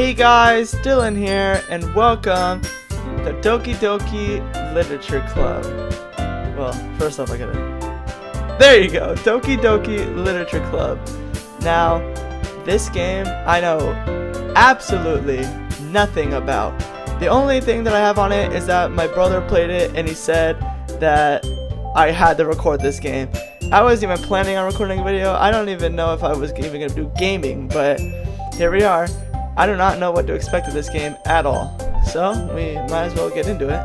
Hey guys, Dylan here, and welcome to Doki Literature Club. Well, first off I gotta... There you go, Doki Literature Club. Now, this game I know absolutely nothing about. The only thing that I have on it is that my brother played it and he said that I had to record this game. I wasn't even planning on recording a video. I don't even know if I was even going to do gaming, but here we are. I do not know what to expect of this game at all. So, we might as well get into it.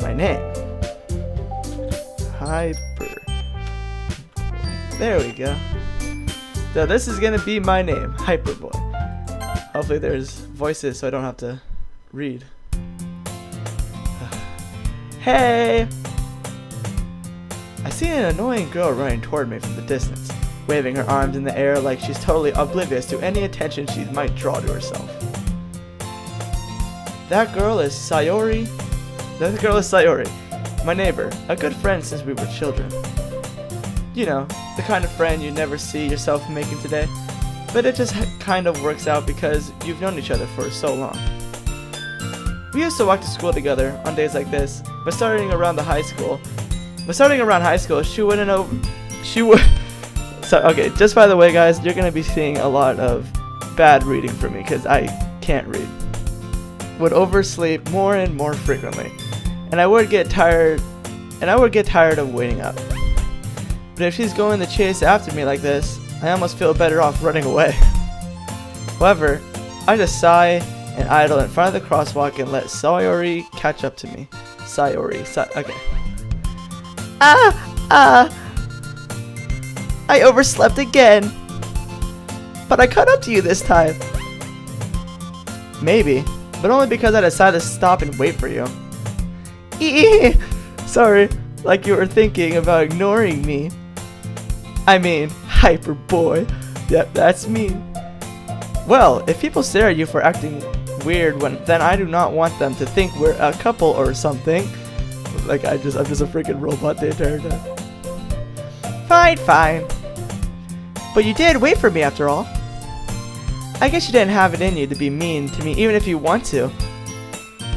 My name. Hyper. There we go. So this is going to be my name, Hyperboy. Hopefully there's voices so I don't have to read. Hey! I see an annoying girl running toward me from the distance, waving her arms in the air like she's totally oblivious to any attention she might draw to herself. That girl is Sayori, my neighbor, a good friend since we were children. You know, the kind of friend you never see yourself making today, but it just kind of works out because you've known each other for so long. We used to walk to school together on days like this, but starting around high school, she wouldn't know. So, okay, just by the way, guys, you're gonna be seeing a lot of bad reading from me because I can't read. Would oversleep more and more frequently, and I would get tired of waiting up. But if she's going to chase after me like this, I almost feel better off running away. However, I just sigh and idle in front of the crosswalk and let Sayori catch up to me. Okay. I overslept again. But I caught up to you this time. Maybe, but only because I decided to stop and wait for you. Sorry, like you were thinking about ignoring me. I mean, Hyperboy. Yep, that's me. Well, if people stare at you for acting weird, then I do not want them to think we're a couple or something. Like I'm just a freaking robot the entire time. Fine. But you did wait for me after all. I guess you didn't have it in you to be mean to me even if you want to.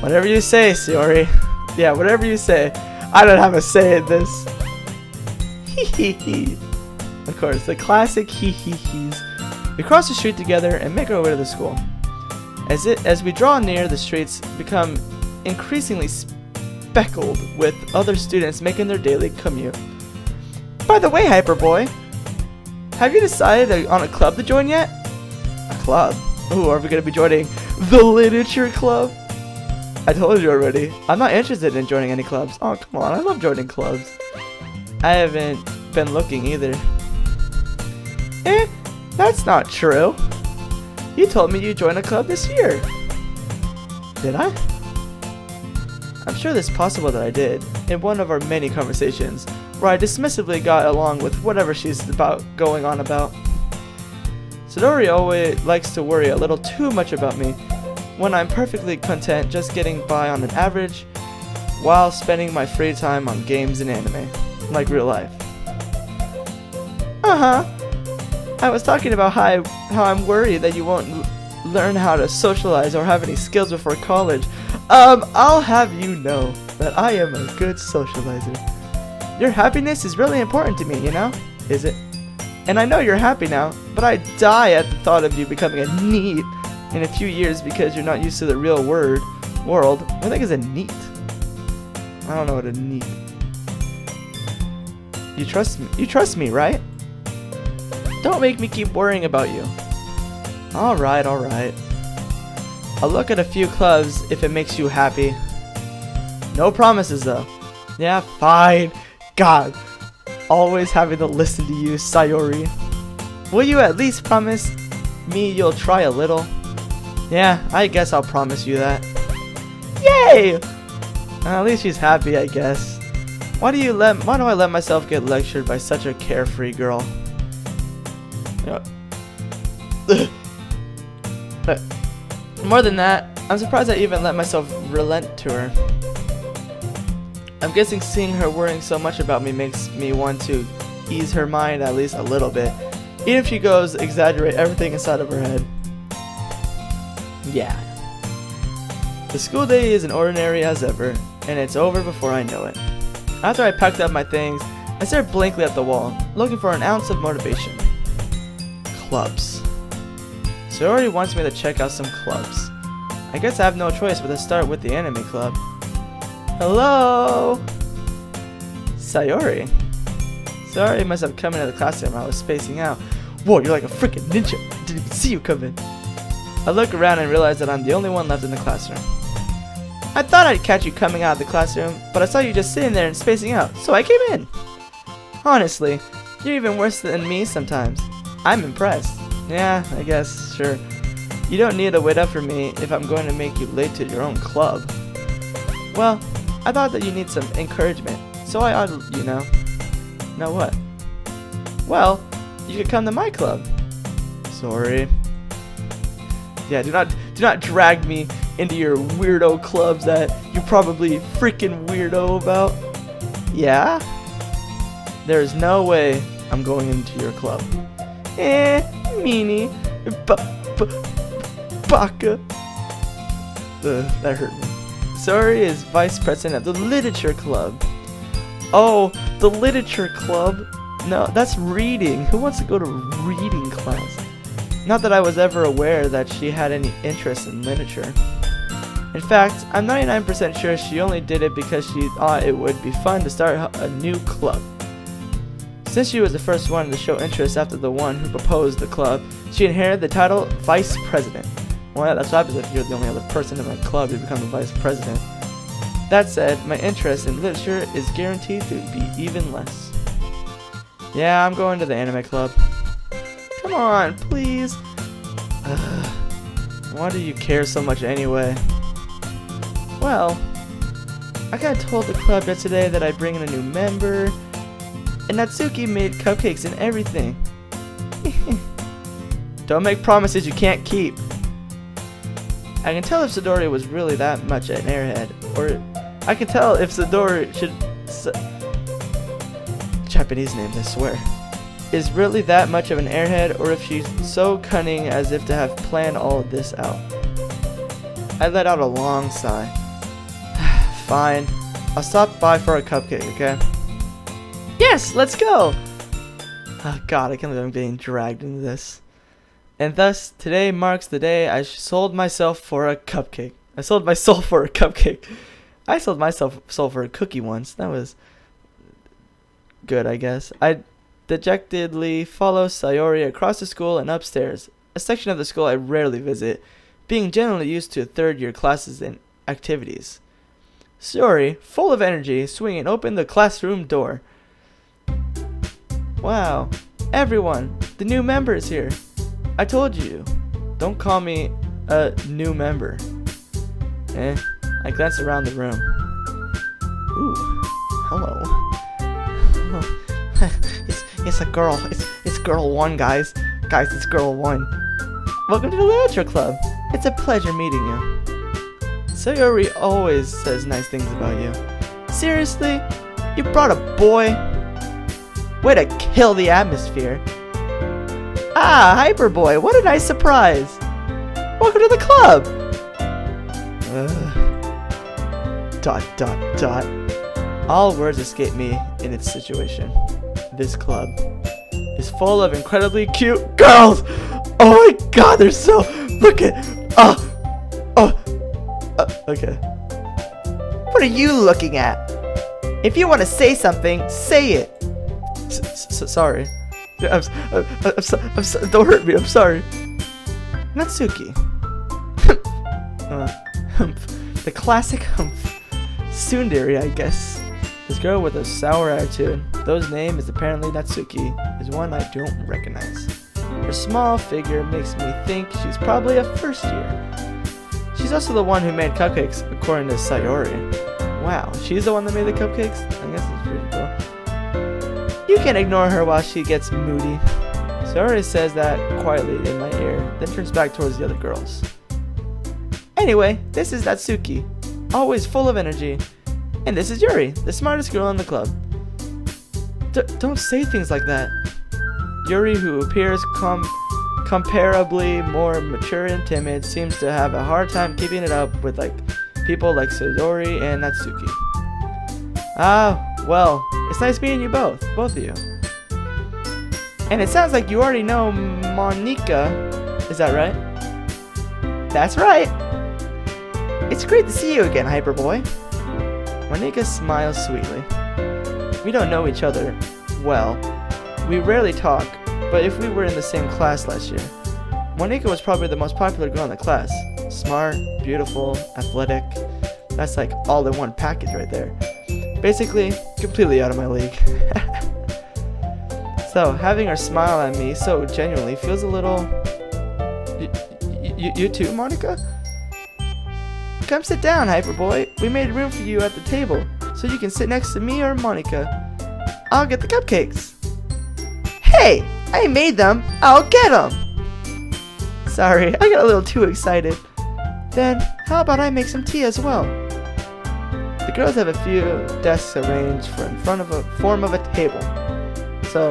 Whatever you say, Sayori. Yeah, whatever you say. I don't have a say in this. Hee. Of course, the classic hee-hee-hees. We cross the street together and make our way to the school. As we draw near, the streets become increasingly speckled with other students making their daily commute. By the way, Hyperboy, have you decided on a club to join yet? A club? Ooh, are we going to be joining the Literature Club? I told you already, I'm not interested in joining any clubs. Oh, come on, I love joining clubs. I haven't been looking either. That's not true. You told me you joined a club this year. Did I? I'm sure it's possible that I did, in one of our many conversations, where I dismissively got along with whatever she's going on about. Sayori always likes to worry a little too much about me, when I'm perfectly content just getting by on an average, while spending my free time on games and anime, like real life. I was talking about how I'm worried that you won't learn how to socialize or have any skills before college. I'll have you know that I am a good socializer. Your happiness is really important to me, you know? Is it? And I know you're happy now, but I die at the thought of you becoming a NEET in a few years because you're not used to the real world. What the heck is a NEET? I don't know what a NEET. You trust me, right? Don't make me keep worrying about you. Alright. I'll look at a few clubs if it makes you happy. No promises though. Yeah, fine. God, always having to listen to you, Sayori. Will you at least promise me you'll try a little? Yeah, I guess I'll promise you that. Yay! At least she's happy, I guess. Why do I let myself get lectured by such a carefree girl? More than that, I'm surprised I even let myself relent to her. I'm guessing seeing her worrying so much about me makes me want to ease her mind at least a little bit, even if she goes exaggerate everything inside of her head. Yeah. The school day is as ordinary as ever, and it's over before I know it. After I packed up my things, I stared blankly at the wall, looking for an ounce of motivation. Clubs. Sayori wants me to check out some clubs. I guess I have no choice but to start with the anime club. Hello? Sayori. Sayori must have come into the classroom while I was spacing out. Whoa, you're like a freaking ninja. I didn't even see you come in. I look around and realize that I'm the only one left in the classroom. I thought I'd catch you coming out of the classroom, but I saw you just sitting there and spacing out, so I came in. Honestly, you're even worse than me sometimes. I'm impressed. Yeah, I guess, sure. You don't need to wait up for me if I'm going to make you late to your own club. Well, I thought that you need some encouragement, so I ought to, you know. Know what? Well, you could come to my club. Sorry. Yeah, do not drag me into your weirdo clubs that you're probably freaking weirdo about. Yeah? There's no way I'm going into your club. Meanie. Baka. That hurt me. Sayori is vice president of the literature club. Oh, the literature club? No, that's reading. Who wants to go to reading class? Not that I was ever aware that she had any interest in literature. In fact, I'm 99% sure she only did it because she thought it would be fun to start a new club. Since she was the first one to show interest after the one who proposed the club, she inherited the title Vice President. Well, yeah, that's what happens if you're the only other person in my club to become the Vice President. That said, my interest in literature is guaranteed to be even less. Yeah, I'm going to the anime club. Come on, please. Why do you care so much anyway? Well, I got told the club yesterday that I'd bring in a new member, and Natsuki made cupcakes and everything. Don't make promises you can't keep. I can tell if Sidori was really that much an airhead, or I can tell if Sidori should... Japanese names, I swear. Is really that much of an airhead, or if she's so cunning as if to have planned all of this out. I let out a long sigh. Fine. I'll stop by for a cupcake, okay? Yes, let's go! Oh god, I can't believe I'm being dragged into this. And thus, today marks the day I sold myself for a cupcake. I sold my soul for a cupcake. I sold myself soul for a cookie once. That was good, I guess. I dejectedly follow Sayori across the school and upstairs, a section of the school I rarely visit, being generally used to third-year classes and activities. Sayori, full of energy, swinging open the classroom door. Wow, everyone, the new member is here. I told you, don't call me a new member. I glance around the room. Ooh, hello. It's a girl. It's girl 1, guys. Guys, it's girl 1. Welcome to the literature club. It's a pleasure meeting you. Sayori always says nice things about you. Seriously? You brought a boy? Way to kill the atmosphere. Ah, Hyperboy, what a nice surprise. Welcome to the club. All words escape me in its situation. This club is full of incredibly cute girls. Oh my god, they're so... Look at... okay. What are you looking at? If you want to say something, say it. Sorry. I'm don't hurt me, I'm sorry. Natsuki. The classic humph. Tsundere, I guess. This girl with a sour attitude, whose name is apparently Natsuki, is one I don't recognize. Her small figure makes me think she's probably a first year. She's also the one who made cupcakes, according to Sayori. Wow, she's the one that made the cupcakes? I guess it's pretty cool. You can ignore her while she gets moody. Sayori says that quietly in my ear, then turns back towards the other girls. Anyway, this is Natsuki, always full of energy. And this is Yuri, the smartest girl in the club. Don't say things like that. Yuri, who appears comparably more mature and timid, seems to have a hard time keeping it up with like people like Sayori and Natsuki. Well, it's nice meeting you both of you. And it sounds like you already know Monika, is that right? That's right. It's great to see you again, Hyperboy. Monika smiles sweetly. We don't know each other well. We rarely talk, but if we were in the same class last year, Monika was probably the most popular girl in the class. Smart, beautiful, athletic. That's like all in one package right there. Basically, completely out of my league. So, having her smile at me so genuinely feels a little... You too, Monika? Come sit down, Hyperboy. We made room for you at the table, so you can sit next to me or Monika. I'll get the cupcakes. Hey! I made them! I'll get them! Sorry, I got a little too excited. Then, how about I make some tea as well? The girls have a few desks arranged in front of a form of a table. So,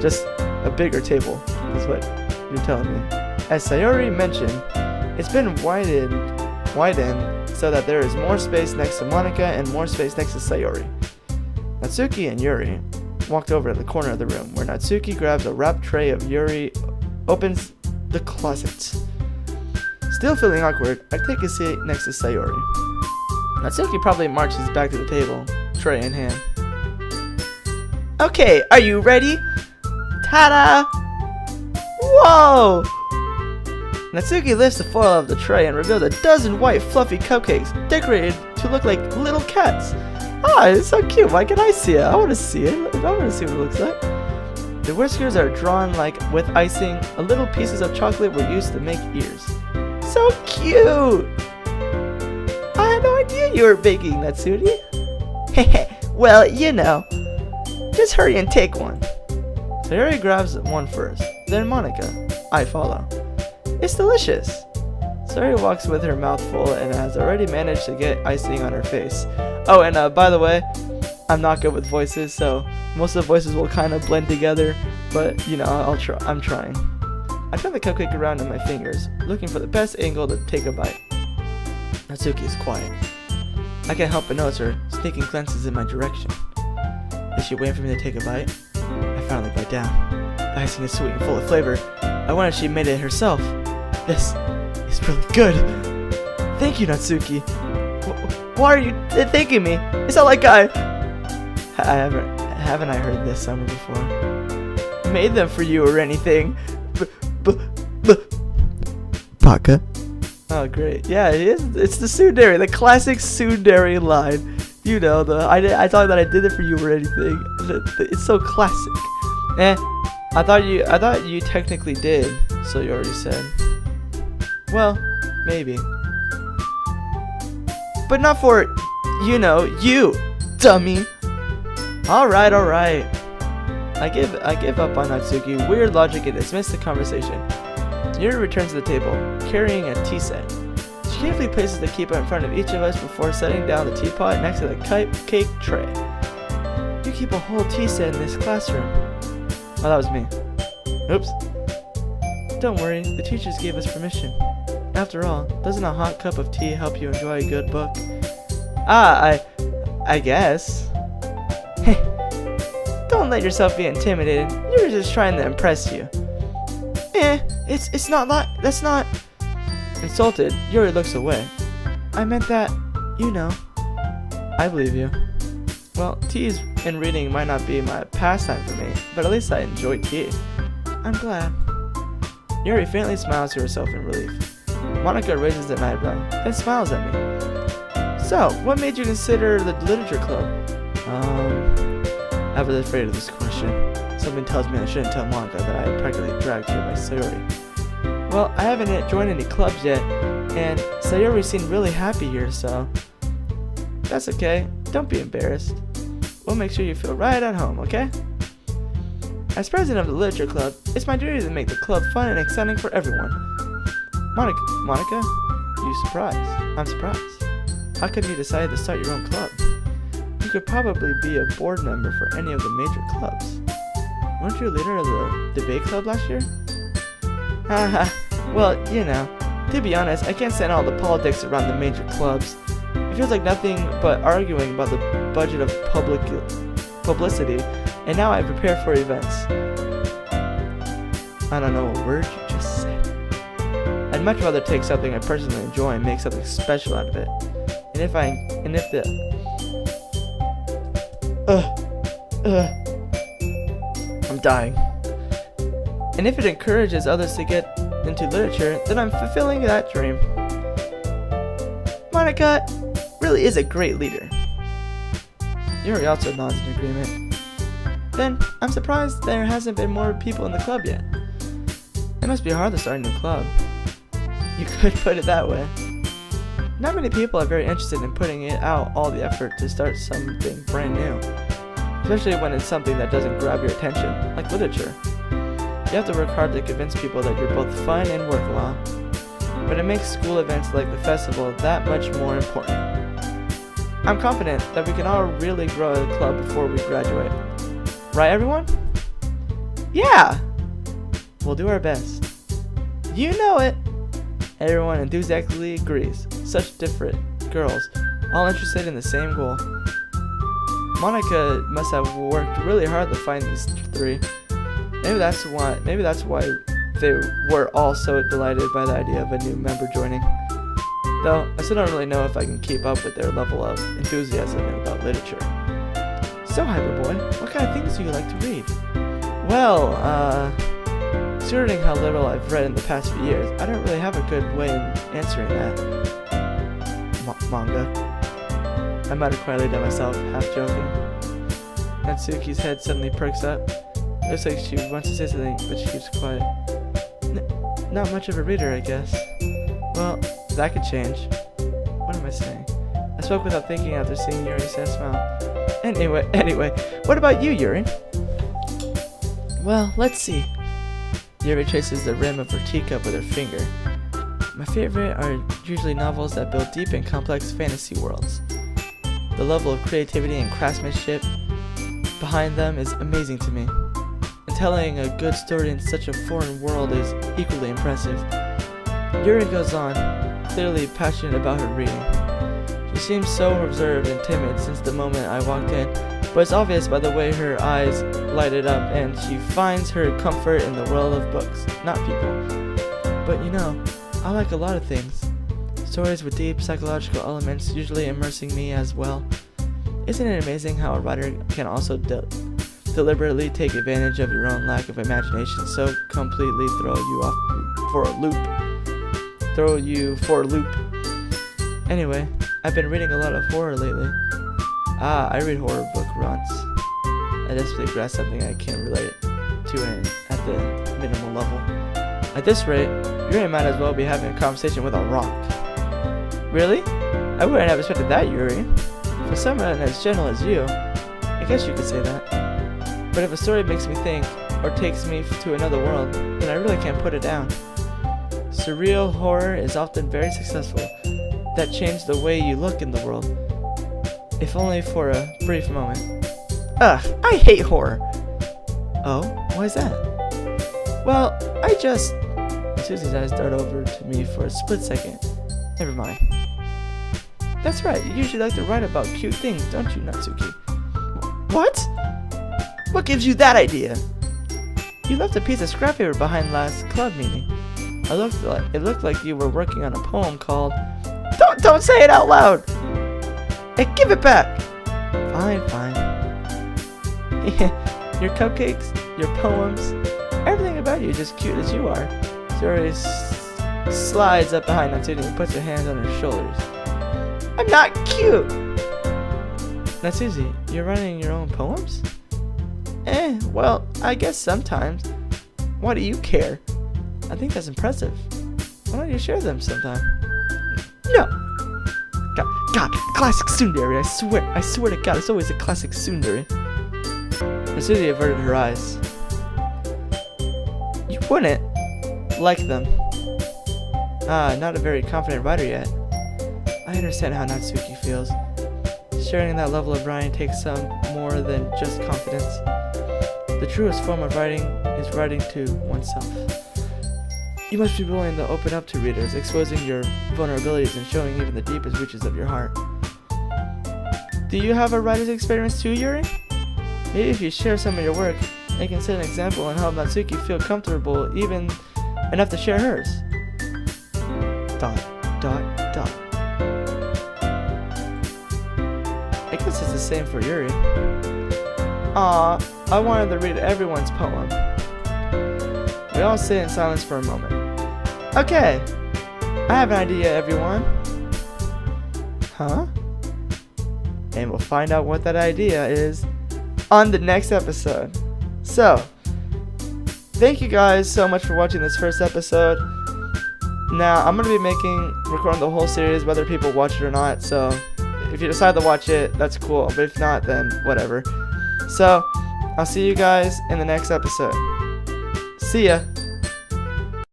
just a bigger table is what you're telling me. As Sayori mentioned, it's been widened so that there is more space next to Monika and more space next to Sayori. Natsuki and Yuri walked over to the corner of the room, where Natsuki grabs a wrapped tray of Yuri, opens the closet. Still feeling awkward, I take a seat next to Sayori. Natsuki probably marches back to the table, tray in hand. Okay, are you ready? Ta-da! Whoa! Natsuki lifts the foil of the tray and reveals a dozen white fluffy cupcakes decorated to look like little cats. Ah, it's so cute. Why can't I see it? I want to see it. I want to see what it looks like. The whiskers are drawn like with icing. A little pieces of chocolate were used to make ears. So cute! I had no idea you were baking, Natsuki. Hehe, well, you know. Just hurry and take one. Sayori grabs one first, then Monika. I follow. It's delicious. Sayori walks with her mouth full and has already managed to get icing on her face. Oh, and by the way, I'm not good with voices, so most of the voices will kind of blend together, but you know, I'm trying. I turn the cupcake around in my fingers, looking for the best angle to take a bite. Natsuki is quiet. I can't help but notice her sneaking glances in my direction. Is she waiting for me to take a bite? I finally bite down. The icing is sweet and full of flavor. I wonder if she made it herself. This is really good. Thank you, Natsuki. Why are you thanking me? It's not like haven't I heard this summer before? Made them for you or anything. Baka. Oh, great. Yeah, it is. It's the tsundere, the classic tsundere line. You know, I thought that I did it for you or anything. It's so classic. I thought you technically did, so you already said. Well, maybe. But not for, you know, you, dummy. Alright. I give up on Natsuki. Weird logic and dismiss the conversation. Yuri returns to the table, carrying a tea set. She carefully places the teapot in front of each of us before setting down the teapot next to the cake tray. You keep a whole tea set in this classroom. Oh, that was me. Oops. Don't worry, the teachers gave us permission. After all, doesn't a hot cup of tea help you enjoy a good book? I guess. Don't let yourself be intimidated. You're just trying to impress you. It's not like, that's not... Insulted, Yuri looks away. I meant that, you know. I believe you. Well, tea and reading might not be my pastime for me, but at least I enjoy tea. I'm glad. Yuri faintly smiles to herself in relief. Monika raises an eyebrow, then smiles at me. So, what made you consider the literature club? I was afraid of this question. Something tells me I shouldn't tell Monika that I am practically dragged here by Sayori. Well, I haven't joined any clubs yet, and Sayori seemed really happy here, so... That's okay. Don't be embarrassed. We'll make sure you feel right at home, okay? As president of the literature club, it's my duty to make the club fun and exciting for everyone. Monika? You surprised? I'm surprised. How come you decided to start your own club? You could probably be a board member for any of the major clubs. Weren't you leader of the debate club last year? Haha. Well, you know, to be honest, I can't stand all the politics around the major clubs. It feels like nothing but arguing about the budget of publicity, and now I prepare for events. I don't know what word you just said. I'd much rather take something I personally enjoy and make something special out of it. I'm dying. And if it encourages others to get into literature, then I'm fulfilling that dream. Monica really is a great leader. Yuri also nods in agreement. Then, I'm surprised there hasn't been more people in the club yet. It must be hard to start a new club. You could put it that way. Not many people are very interested in putting out all the effort to start something brand new. Especially when it's something that doesn't grab your attention, like literature. You have to work hard to convince people that you're both fun and worthwhile. But it makes school events like the festival that much more important. I'm confident that we can all really grow a club before we graduate. Right, everyone? Yeah! We'll do our best. You know it! Everyone enthusiastically agrees. Such different girls, all interested in the same goal. Monica must have worked really hard to find these three. Maybe that's why they were all so delighted by the idea of a new member joining. Though, I still don't really know if I can keep up with their level of enthusiasm about literature. So, Hyperboy, what kind of things do you like to read? Well, considering how little I've read in the past few years, I don't really have a good way in answering that. Manga. I muttered quietly to myself, half joking. Natsuki's head suddenly perks up. Looks like she wants to say something, but she keeps quiet. Not much of a reader, I guess. Well, that could change. What am I saying? I spoke without thinking after seeing Yuri's sad smile. Anyway, what about you, Yuri? Well, let's see. Yuri traces the rim of her teacup with her finger. My favorite are usually novels that build deep and complex fantasy worlds. The level of creativity and craftsmanship behind them is amazing to me. And telling a good story in such a foreign world is equally impressive. Yuri goes on, clearly passionate about her reading. She seems so reserved and timid since the moment I walked in, but it's obvious by the way her eyes lighted up, and she finds her comfort in the world of books, not people. But you know, I like a lot of things. Stories with deep psychological elements usually immersing me as well. Isn't it amazing how a writer can also deliberately take advantage of your own lack of imagination so completely throw you for a loop. Anyway, I've been reading a lot of horror lately. I read horror book runs. I desperately grasp something I can't relate to at the minimal level. At this rate, Yuri might as well be having a conversation with a rock. Really? I wouldn't have expected that, Yuri. For someone as gentle as you, I guess you could say that. But if a story makes me think, or takes me to another world, then I really can't put it down. Surreal horror is often very successful. That changes the way you look in the world, if only for a brief moment. Ugh, I hate horror. Oh, why is that? Well, Susie's eyes dart over to me for a split second. Never mind. That's right, you usually like to write about cute things, don't you, Natsuki? What? What gives you that idea? You left a piece of scrap paper behind last club meeting. It looked like you were working on a poem called... Don't say it out loud! Hey, give it back! Fine. Your cupcakes, your poems, everything about you is just cute as you are. Yuri slides up behind Natsuki and puts her hands on her shoulders. I'm not cute! Natsuki, you're writing your own poems? Well, I guess sometimes. Why do you care? I think that's impressive. Why don't you share them sometime? No! God, classic tsundere, I swear to God, it's always a classic tsundere. Natsuki averted her eyes. You wouldn't like them. Not a very confident writer yet. I understand how Natsuki feels. Sharing that level of writing takes some more than just confidence. The truest form of writing is writing to oneself. You must be willing to open up to readers, exposing your vulnerabilities and showing even the deepest reaches of your heart. Do you have a writer's experience too, Yuri? Maybe if you share some of your work, it can set an example and help Natsuki feel comfortable even enough to share hers. ... I guess it's the same for Yuri. Aw, I wanted to read everyone's poem. We all sit in silence for a moment. Okay, I have an idea, everyone. Huh? And we'll find out what that idea is on the next episode. So, thank you guys so much for watching this first episode. Now, I'm going to be recording the whole series whether people watch it or not, so if you decide to watch it, that's cool, but if not, then whatever. So, I'll see you guys in the next episode. See ya!